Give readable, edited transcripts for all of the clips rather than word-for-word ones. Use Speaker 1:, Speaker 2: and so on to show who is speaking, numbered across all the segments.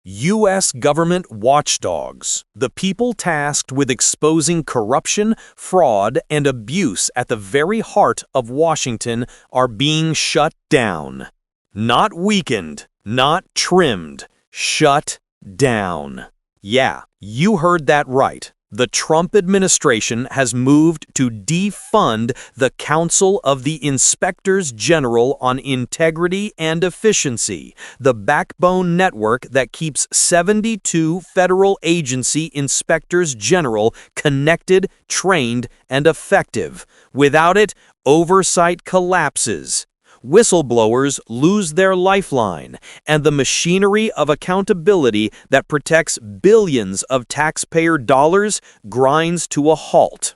Speaker 1: U.S. government watchdogs, the people tasked with exposing corruption, fraud, and abuse at the very heart of Washington, are being shut down. Not weakened, not trimmed, shut down. Yeah, you heard that right. The Trump administration has moved to defund the Council of the Inspectors General on Integrity and Efficiency, the backbone network that keeps 72 federal agency inspectors general connected, trained, and effective. Without it, oversight collapses. Whistleblowers lose their lifeline, and the machinery of accountability that protects billions of taxpayer dollars grinds to a halt.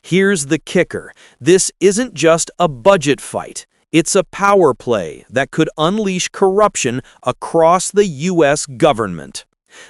Speaker 1: Here's the kicker. This isn't just a budget fight. It's a power play that could unleash corruption across the U.S. government.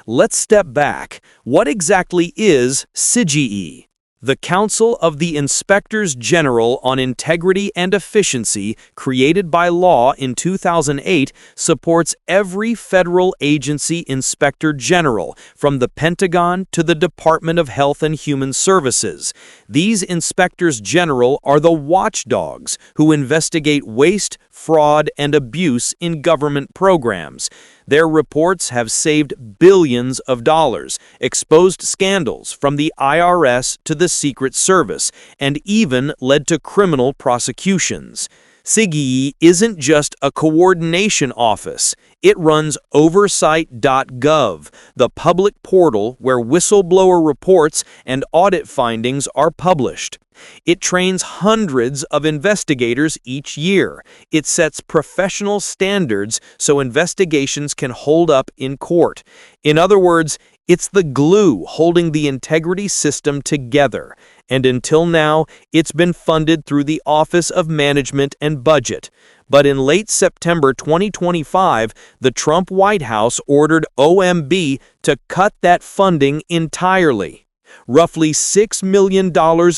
Speaker 1: Let's step back. What exactly is SIGIE? The Council of the Inspectors General on Integrity and Efficiency, created by law in 2008, supports every federal agency inspector general, from the Pentagon to the Department of Health and Human Services. These inspectors general are the watchdogs who investigate waste, fraud, and abuse in government programs. Their reports have saved billions of dollars, exposed scandals from the IRS to the Secret Service, and even led to criminal prosecutions. SIGIE isn't just a coordination office. It runs Oversight.gov, the public portal where whistleblower reports and audit findings are published. It trains hundreds of investigators each year. It sets professional standards so investigations can hold up in court. In other words, it's the glue holding the integrity system together. And until now, it's been funded through the Office of Management and Budget. But in late September 2025, the Trump White House ordered OMB to cut that funding entirely. Roughly $6 million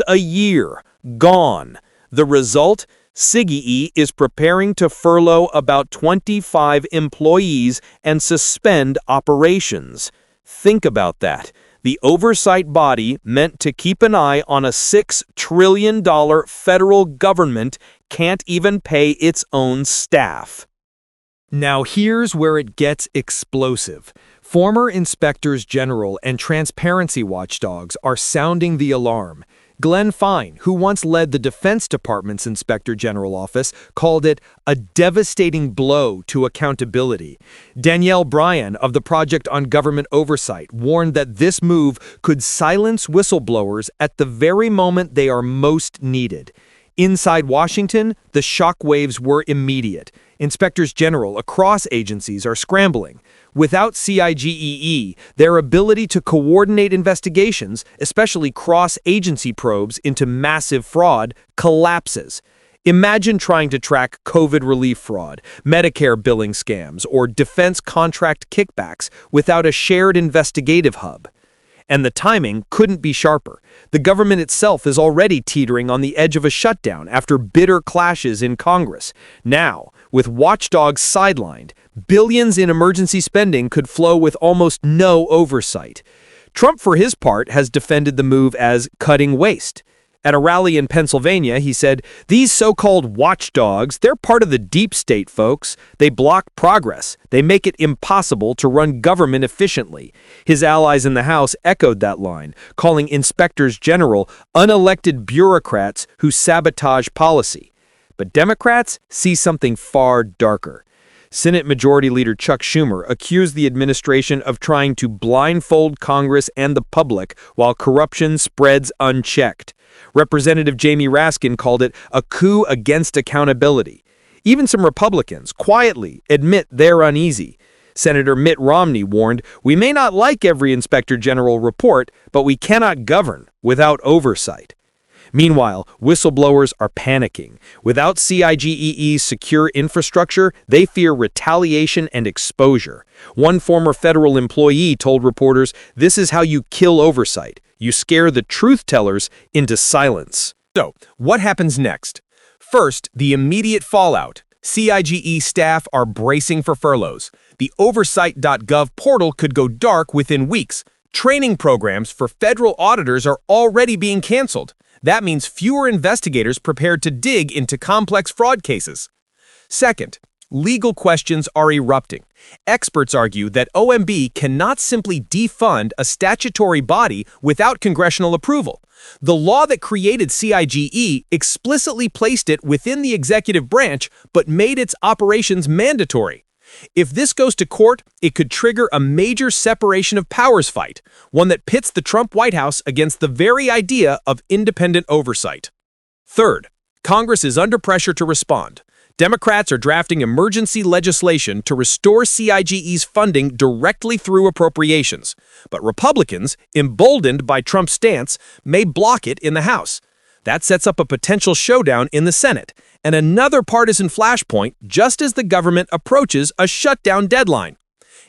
Speaker 1: a year, gone. The result? SIGIE is preparing to furlough about 25 employees and suspend operations. Think about that. The oversight body meant to keep an eye on a $6 trillion federal government can't even pay its own staff.
Speaker 2: Now here's where it gets explosive. Former inspectors general and transparency watchdogs are sounding the alarm. Glenn Fine, who once led the Defense Department's Inspector General Office, called it a devastating blow to accountability. Danielle Bryan of the Project on Government Oversight warned that this move could silence whistleblowers at the very moment they are most needed. Inside Washington, the shockwaves were immediate. Inspectors general across agencies are scrambling. Without SIGIE, their ability to coordinate investigations, especially cross-agency probes into massive fraud, collapses. Imagine trying to track COVID relief fraud, Medicare billing scams, or defense contract kickbacks without a shared investigative hub. And the timing couldn't be sharper. The government itself is already teetering on the edge of a shutdown after bitter clashes in Congress. Now, with watchdogs sidelined, billions in emergency spending could flow with almost no oversight. Trump, for his part, has defended the move as cutting waste. At a rally in Pennsylvania, he said, "These so-called watchdogs, they're part of the deep state, folks. They block progress. They make it impossible to run government efficiently." His allies in the House echoed that line, calling inspectors general unelected bureaucrats who sabotage policy. But Democrats see something far darker. Senate Majority Leader Chuck Schumer accused the administration of trying to blindfold Congress and the public while corruption spreads unchecked. Representative Jamie Raskin called it a coup against accountability. Even some Republicans quietly admit they're uneasy. Senator Mitt Romney warned, "We may not like every Inspector General report, but we cannot govern without oversight." Meanwhile, whistleblowers are panicking. Without SIGIE's secure infrastructure, they fear retaliation and exposure. One former federal employee told reporters, "This is how you kill oversight. You scare the truth-tellers into silence." So, what happens next? First, the immediate fallout.
Speaker 1: CIGE staff are bracing for furloughs. The Oversight.gov portal could go dark within weeks. Training programs for federal auditors are already being canceled. That means fewer investigators prepared to dig into complex fraud cases. Second, legal questions are erupting. Experts argue that OMB cannot simply defund a statutory body without congressional approval. The law that created CIGE explicitly placed it within the executive branch but made its operations mandatory. If this goes to court, it could trigger a major separation of powers fight, one that pits the Trump White House against the very idea of independent oversight. Third, Congress is under pressure to respond. Democrats are drafting emergency legislation to restore CIGE's funding directly through appropriations, but Republicans, emboldened by Trump's stance, may block it in the House. That sets up a potential showdown in the Senate, and another partisan flashpoint just as the government approaches a shutdown deadline.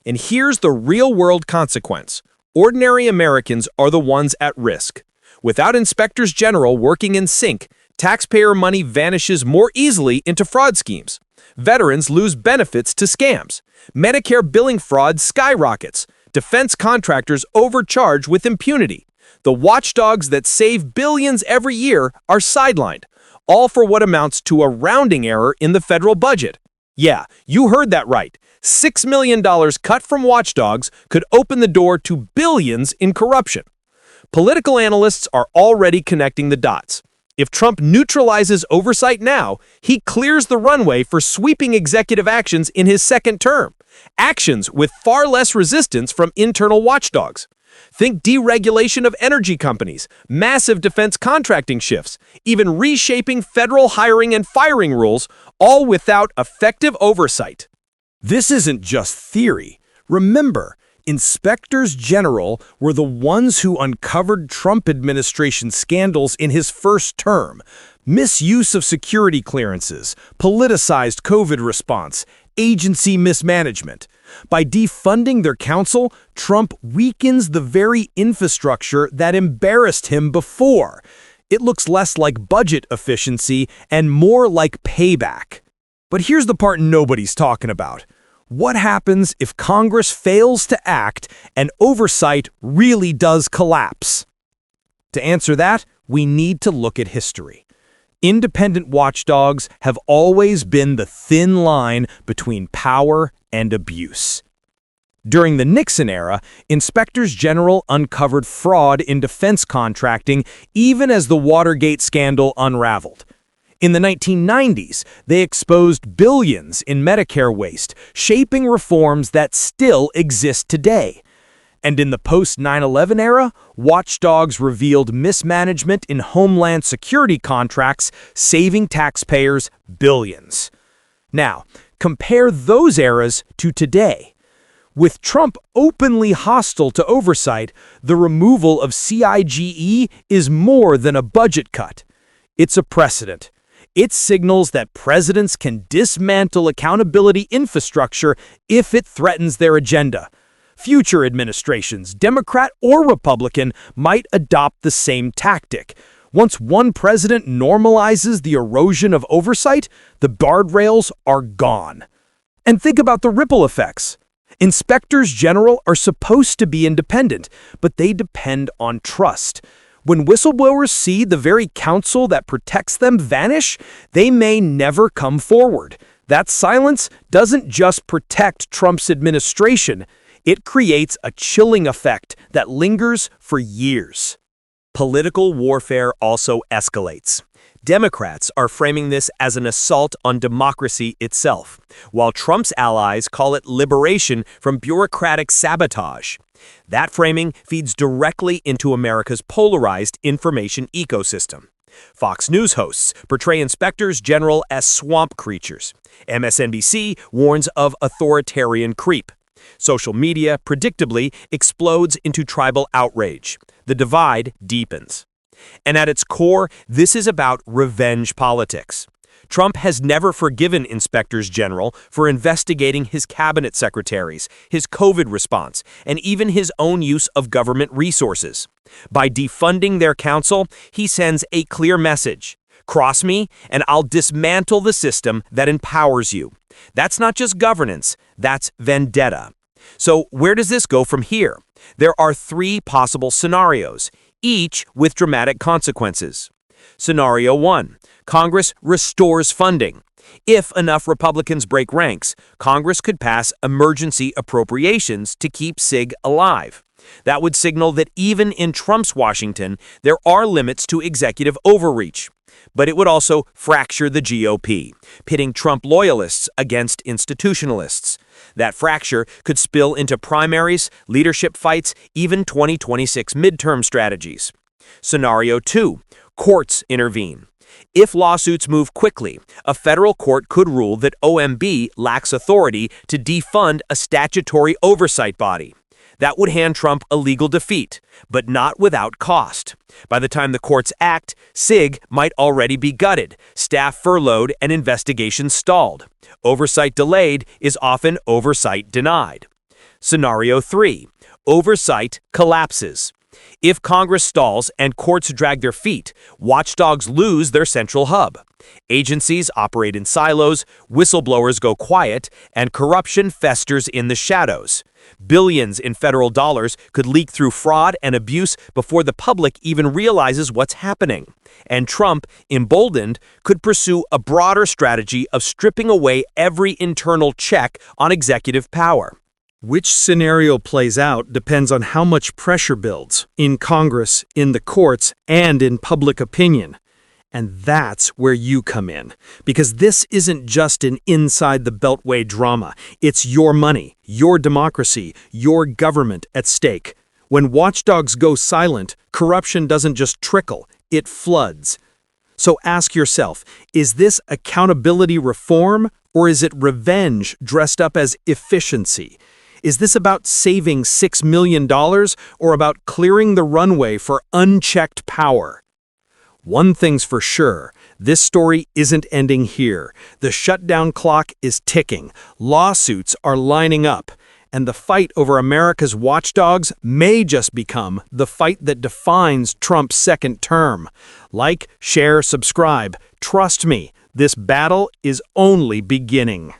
Speaker 1: And here's the real-world consequence. Ordinary Americans are the ones at risk. Without inspectors general working in sync, taxpayer money vanishes more easily into fraud schemes. Veterans lose benefits to scams. Medicare billing fraud skyrockets. Defense contractors overcharge with impunity. The watchdogs that save billions every year are sidelined, all for what amounts to a rounding error in the federal budget. Yeah, you heard that right. $6 million cut from watchdogs could open the door to billions in corruption. Political analysts are already connecting the dots. If Trump neutralizes oversight now, he clears the runway for sweeping executive actions in his second term. Actions with far less resistance from internal watchdogs. Think deregulation of energy companies, massive defense contracting shifts, even reshaping federal hiring and firing rules, all without effective oversight.
Speaker 2: This isn't just theory. Remember, inspectors general were the ones who uncovered Trump administration scandals in his first term. Misuse of security clearances, politicized COVID response, agency mismanagement. By defunding their counsel, Trump weakens the very infrastructure that embarrassed him before. It looks less like budget efficiency and more like payback. But here's the part nobody's talking about. What happens if Congress fails to act and oversight really does collapse? To answer that, we need to look at history. Independent watchdogs have always been the thin line between power and abuse. During the Nixon era, inspectors general uncovered fraud in defense contracting even as the Watergate scandal unraveled. In the 1990s, they exposed billions in Medicare waste, shaping reforms that still exist today. And in the post-9/11 era, watchdogs revealed mismanagement in homeland security contracts, saving taxpayers billions. Now, compare those eras to today. With Trump openly hostile to oversight, the removal of CIGE is more than a budget cut. It's a precedent. It signals that presidents can dismantle accountability infrastructure if it threatens their agenda. Future administrations, Democrat or Republican, might adopt the same tactic. Once one president normalizes the erosion of oversight, the guardrails are gone. And think about the ripple effects. Inspectors general are supposed to be independent, but they depend on trust. When whistleblowers see the very counsel that protects them vanish, they may never come forward. That silence doesn't just protect Trump's administration. It creates a chilling effect that lingers for years. Political warfare also escalates. Democrats are framing this as an assault on democracy itself, while Trump's allies call it liberation from bureaucratic sabotage. That framing feeds directly into America's polarized information ecosystem. Fox News hosts portray inspectors general as swamp creatures. MSNBC warns of authoritarian creep. Social media, predictably, explodes into tribal outrage. The divide deepens. And at its core, this is about revenge politics. Trump has never forgiven inspectors general for investigating his cabinet secretaries, his COVID response, and even his own use of government resources. By defunding their counsel, he sends a clear message.
Speaker 1: Cross me, and I'll dismantle the system that empowers you. That's not just governance, that's vendetta. So where does this go from here? There are 3 possible scenarios, each with dramatic consequences. Scenario 1. Congress restores funding. If enough Republicans break ranks, Congress could pass emergency appropriations to keep SIG alive. That would signal that even in Trump's Washington, there are limits to executive overreach. But it would also fracture the GOP, pitting Trump loyalists against institutionalists. That fracture could spill into primaries, leadership fights, even 2026 midterm strategies. Scenario 2. Courts intervene. If lawsuits move quickly, a federal court could rule that OMB lacks authority to defund a statutory oversight body. That would hand Trump a legal defeat, but not without cost. By the time the courts act, SIG might already be gutted, staff furloughed, and investigations stalled. Oversight delayed is often oversight denied. Scenario 3. Oversight collapses. If Congress stalls and courts drag their feet, watchdogs lose their central hub. Agencies operate in silos, whistleblowers go quiet, and corruption festers in the shadows. Billions in federal dollars could leak through fraud and abuse before the public even realizes what's happening. And Trump, emboldened, could pursue a broader strategy of stripping away every internal check on executive power.
Speaker 2: Which scenario plays out depends on how much pressure builds in Congress, in the courts, and in public opinion. And that's where you come in. Because this isn't just an inside the Beltway drama. It's your money, your democracy, your government at stake. When watchdogs go silent, corruption doesn't just trickle, it floods. So ask yourself, is this accountability reform, or is it revenge dressed up as efficiency? Is this about saving $6 million or about clearing the runway for unchecked power? One thing's for sure, this story isn't ending here. The shutdown clock is ticking, lawsuits are lining up, and the fight over America's watchdogs may just become the fight that defines Trump's second term. Like, share, subscribe. Trust me, this battle is only beginning.